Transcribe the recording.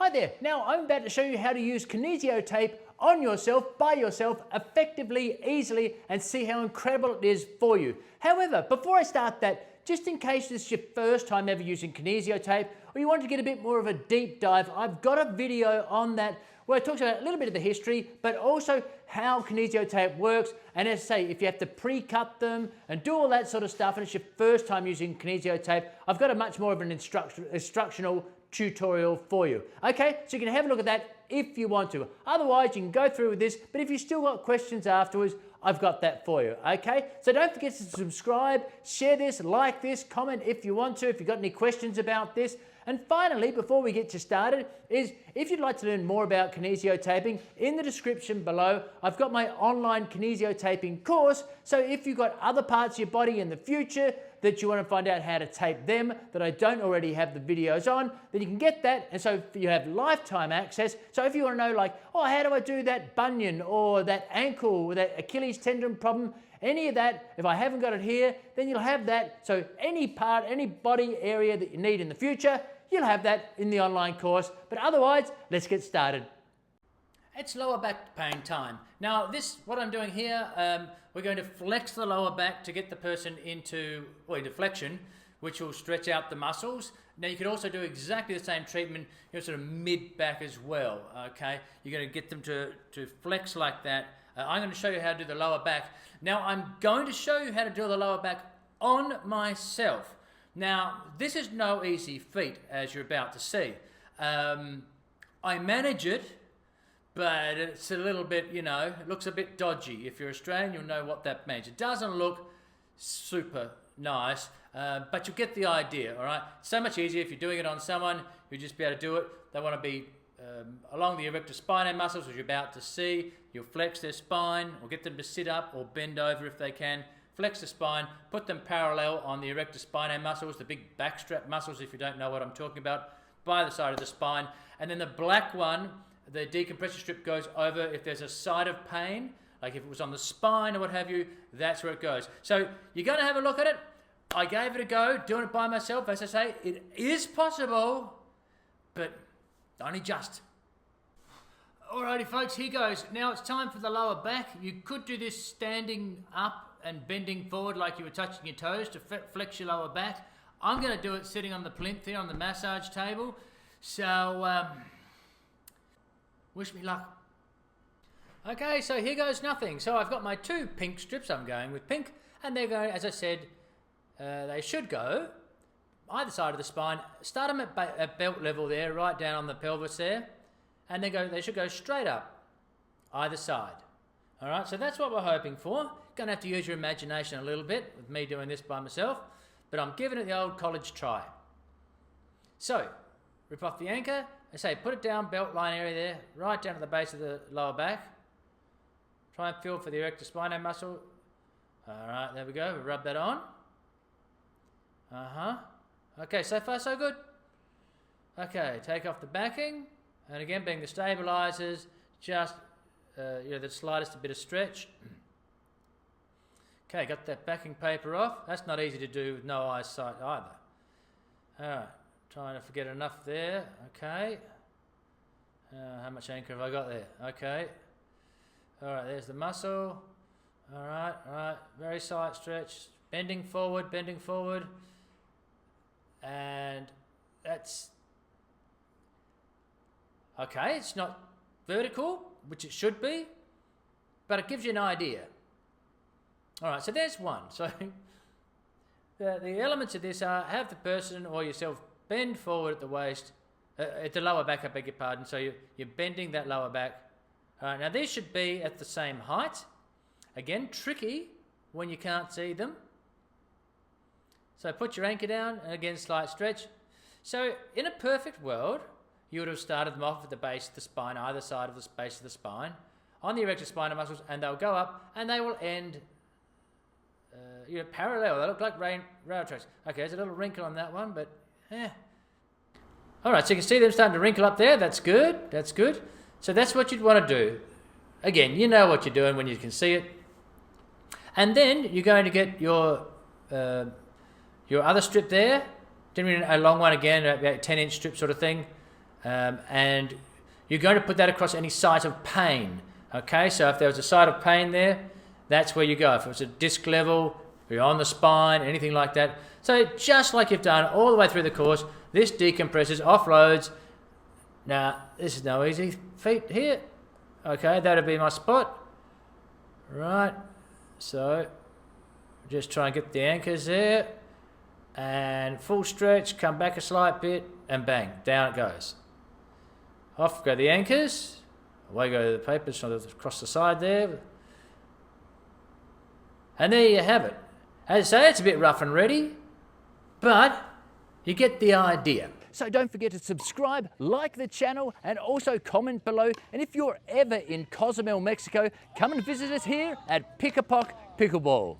Hi there, now I'm about to show you how to use kinesio tape on yourself, by yourself, effectively, easily, and see how incredible it is for you. However, before I start that, just in case this is your first time ever using kinesio tape, or you want to get a bit more of a deep dive, I've got a video on that where it talks about a little bit of the history, but also how kinesio tape works. And as I say, if you have to pre-cut them and do all that sort of stuff, and it's your first time using kinesio tape, I've got a much more of an instructional tutorial for you. Okay, so you can have a look at that if you want to. Otherwise, you can go through with this, but if you still got questions afterwards, I've got that for you, okay? So don't forget to subscribe, share this, like this, comment if you want to, if you've got any questions about this. And finally, before we get you started, is if you'd like to learn more about kinesio taping, in the description below, I've got my online kinesio taping course. So if you've got other parts of your body in the future that you want to find out how to tape them, that I don't already have the videos on, then you can get that. And so you have lifetime access. So if you want to know like, oh, how do I do that bunion or that ankle or that Achilles tendon problem, any of that, if I haven't got it here, then you'll have that. So any part, any body area that you need in the future, you'll have that in the online course. But otherwise, let's get started. It's lower back pain time. Now what I'm doing here, we're going to flex the lower back to get the person into flexion, which will stretch out the muscles. Now you could also do exactly the same treatment, sort of mid back as well, okay? You're going to get them to flex like that. I'm going to show you how to do the lower back. Now I'm going to show you how to do the lower back on myself. Now this is no easy feat, as you're about to see. I manage it, but it's a little bit, it looks a bit dodgy. If you're Australian, you'll know what that means. It doesn't look super nice, but you'll get the idea, all right? So much easier if you're doing it on someone, you'll just be able to do it. They want to be along the erector spinae muscles, as you're about to see. You'll flex their spine, or get them to sit up or bend over if they can. Flex the spine, put them parallel on the erector spinae muscles, the big backstrap muscles, if you don't know what I'm talking about, by the side of the spine. And then the black one, the decompression strip, goes over if there's a side of pain, like if it was on the spine or what have you, that's where it goes. So you're going to have a look at it. I gave it a go, doing it by myself. As I say, it is possible, but only just. Alrighty folks, here goes. Now it's time for the lower back. You could do this standing up and bending forward like you were touching your toes to flex your lower back. I'm going to do it sitting on the plinth here on the massage table. So, wish me luck. Okay, so here goes nothing. So I've got my two pink strips. I'm going with pink, and they're going, as I said, they should go either side of the spine. Start them at belt level there, right down on the pelvis there, and they should go straight up either side. All right, so that's what we're hoping for. Going to have to use your imagination a little bit with me doing this by myself, but I'm giving it the old college try. So, rip off the anchor. I say put it down, belt line area there, right down to the base of the lower back. Try and feel for the erector spinae muscle. All right, there we go. Rub that on. Okay, so far so good. Okay, take off the backing, and again, being the stabilizers, just the slightest bit of stretch. Okay, got that backing paper off. That's not easy to do with no eyesight either. All right, trying to forget enough there. Okay. How much anchor have I got there? Okay. All right, there's the muscle. All right, very slight stretch. Bending forward. And that's okay. It's not vertical, which it should be, but it gives you an idea. All right, so there's one. So the elements of this are have the person or yourself bend forward at the waist, at the lower back, I beg your pardon. So you're bending that lower back. All right, now these should be at the same height. Again, tricky when you can't see them. So put your anchor down, and again, slight stretch. So in a perfect world, you would have started them off at the base of the spine, either side of the base of the spine, on the erector spinae muscles, and they'll go up, and they will end parallel. They look like rail tracks. Okay, there's a little wrinkle on that one, but All right, so you can see them starting to wrinkle up there. That's good. So that's what you'd want to do. Again, you know what you're doing when you can see it. And then you're going to get your other strip there. Generally a long one again, about 10-inch strip sort of thing. and you're going to put that across any site of pain. Okay, so if there was a site of pain there, that's where you go. If it was a disc level, you're on the spine, anything like that. So just like you've done all the way through the course, this decompresses, offloads. Now, this is no easy feat here. Okay, that'll be my spot. Right, so just try and get the anchors there. And full stretch, come back a slight bit, and bang, down it goes. Off go the anchors. Away go the papers sort of across the side there. And there you have it. As I say, it's a bit rough and ready, but you get the idea. So don't forget to subscribe, like the channel, and also comment below. And if you're ever in Cozumel, Mexico, come and visit us here at Pickleball.